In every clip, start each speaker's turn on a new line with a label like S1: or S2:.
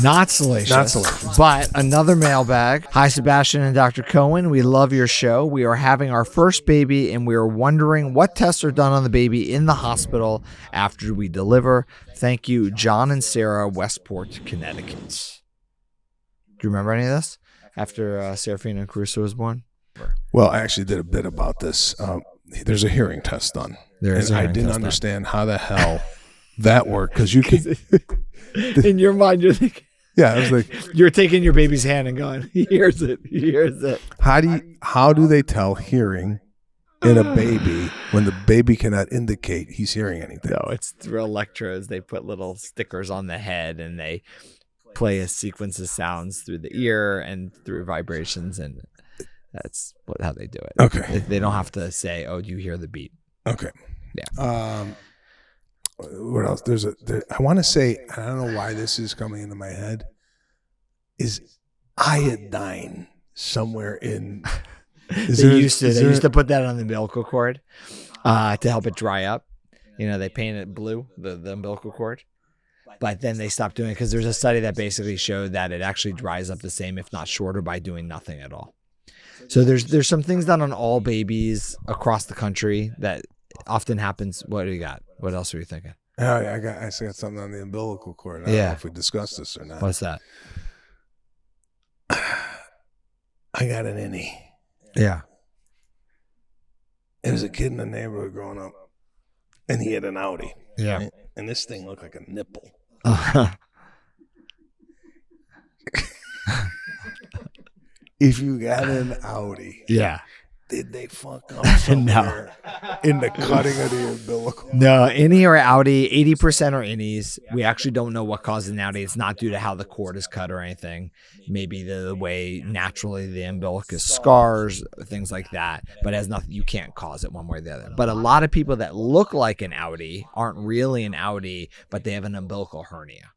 S1: Not salacious.
S2: Not salacious.
S1: But another mailbag. Hi, Sebastian and Dr. Cohen. We love your show. We are having our first baby, and we are wondering what tests are done on the baby in the hospital after we deliver. Thank you, John and Sarah, Westport, Connecticut. Do you remember any of this? After Serafina Caruso was born?
S2: Well, I actually did a bit about this. There's a hearing test done. I didn't understand how the hell that worked, because you can.
S1: In your mind, you're thinking.
S2: Yeah, I was like,
S1: you're taking your baby's hand and going, he hears it.
S2: How do they tell hearing in a baby when the baby cannot indicate he's hearing anything?
S1: No, it's through electrodes. They put little stickers on the head and they play a sequence of sounds through the ear and through vibrations, and that's how they do it.
S2: Okay.
S1: They don't have to say, "Oh, do you hear the beat?"
S2: Okay.
S1: Yeah.
S2: What else? I want to say, I don't know why this is coming into my head, is iodine somewhere in.
S1: They used to put that on the umbilical cord to help it dry up. They paint it blue, the umbilical cord. But then they stopped doing it because there's a study that basically showed that it actually dries up the same, if not shorter, by doing nothing at all. So there's some things done on all babies across the country that often happens. What do you got? What else are you thinking?
S2: Oh, I got something on the umbilical cord. I don't know if we discussed this or not.
S1: What's that?
S2: I got an innie.
S1: Yeah.
S2: There was a kid in the neighborhood growing up, and he had an outie.
S1: Yeah.
S2: Right? And this thing looked like a nipple. If you got an outie.
S1: Yeah.
S2: Did they fuck up somewhere in the cutting of the umbilical?
S1: No, innie or outie, 80% are innies. We actually don't know what causes an outie. It's not due to how the cord is cut or anything. Maybe the way naturally the umbilicus scars, things like that. But it has nothing. You can't cause it one way or the other. But a lot of people that look like an outie aren't really an outie, but they have an umbilical hernia.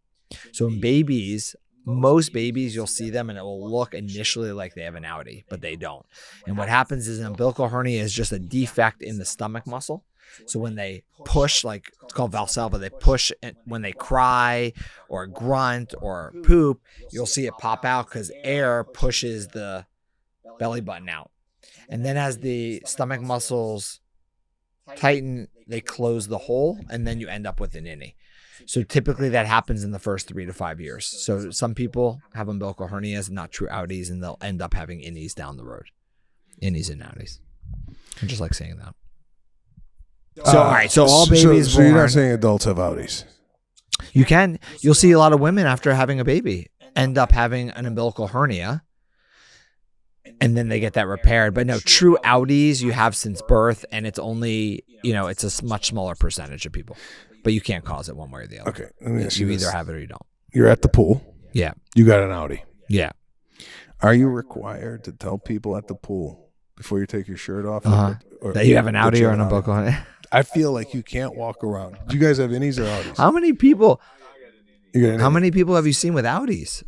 S1: So in babies, most babies, you'll see them and it will look initially like they have an outie, but they don't. And what happens is an umbilical hernia is just a defect in the stomach muscle. So when they push, like it's called valsalva, they push when they cry or grunt or poop, you'll see it pop out because air pushes the belly button out. And then as the stomach muscles tighten, they close the hole, and then you end up with an innie. So typically that happens in the first 3 to 5 years. So some people have umbilical hernias and not true outies, and they'll end up having innies down the road. Innies and outies. I just like saying that. So all right, so all babies
S2: So
S1: born,
S2: you're not saying adults have outies?
S1: You'll see a lot of women after having a baby end up having an umbilical hernia, and then they get that repaired. But no, true outies you have since birth, and it's only, it's a much smaller percentage of people. But you can't cause it one way or the other.
S2: Okay. Let me ask
S1: you
S2: this.
S1: either have it or you don't.
S2: You're at the pool.
S1: Yeah.
S2: You got an outie.
S1: Yeah.
S2: Are you required to tell people at the pool before you take your shirt off
S1: that you have an outie or an umbilical hernia?
S2: I feel like you can't walk around. Do you guys have innies or outies?
S1: How many people have you seen with outies?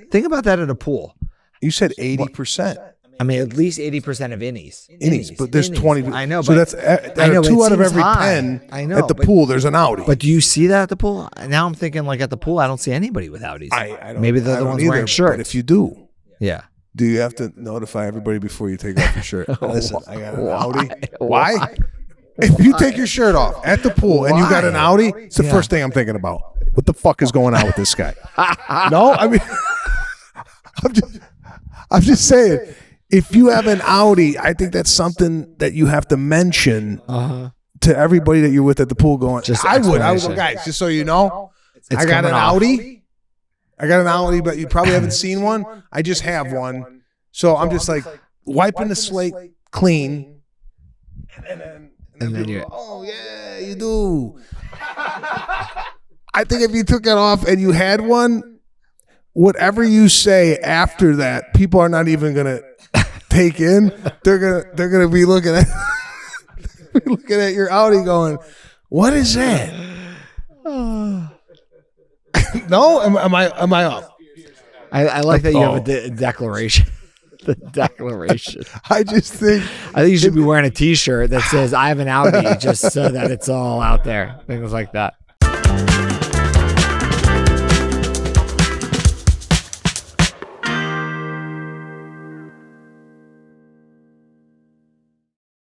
S1: Think about that at a pool.
S2: You said 80%.
S1: I mean, at least 80% of innies.
S2: Innies, but there's 20.
S1: I know,
S2: so
S1: but
S2: that's
S1: I know,
S2: 2 out of every
S1: high.
S2: 10
S1: I know,
S2: at the pool. There's an outie.
S1: But do you see that at the pool? Now I'm thinking like at the pool, I don't see anybody with outies.
S2: I don't,
S1: Maybe they're the ones wearing shirts.
S2: But if you do,
S1: yeah.
S2: Do you have to notify everybody before you take off your shirt? Listen, I got an outie. Why? If you take your shirt off at the pool and you got an outie, it's the first thing I'm thinking about. What the fuck is going on with this guy? No, I mean, I'm just saying. If you have an outie, I think that's something that you have to mention to everybody that you're with at the pool. I would go, guys, just so you know, I got an outie. I got an outie, but you probably haven't seen one. I just have one. So I'm just like wiping the slate clean. And then you're, oh, yeah, you do. I think if you took it off and you had one, whatever you say after that, people are not even going to take in. They're gonna be looking at your outie going, what is that? No, am I up?
S1: I like that you have a declaration. The declaration.
S2: I think
S1: you should be wearing a T-shirt that says I have an outie, just so that it's all out there. Things like that.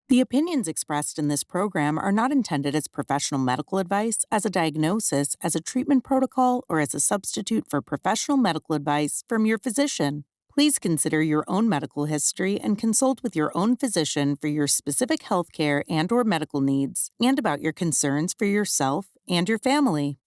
S3: The opinions expressed in this program are not intended as professional medical advice, as a diagnosis, as a treatment protocol, or as a substitute for professional medical advice from your physician. Please consider your own medical history and consult with your own physician for your specific healthcare and/or medical needs and about your concerns for yourself and your family.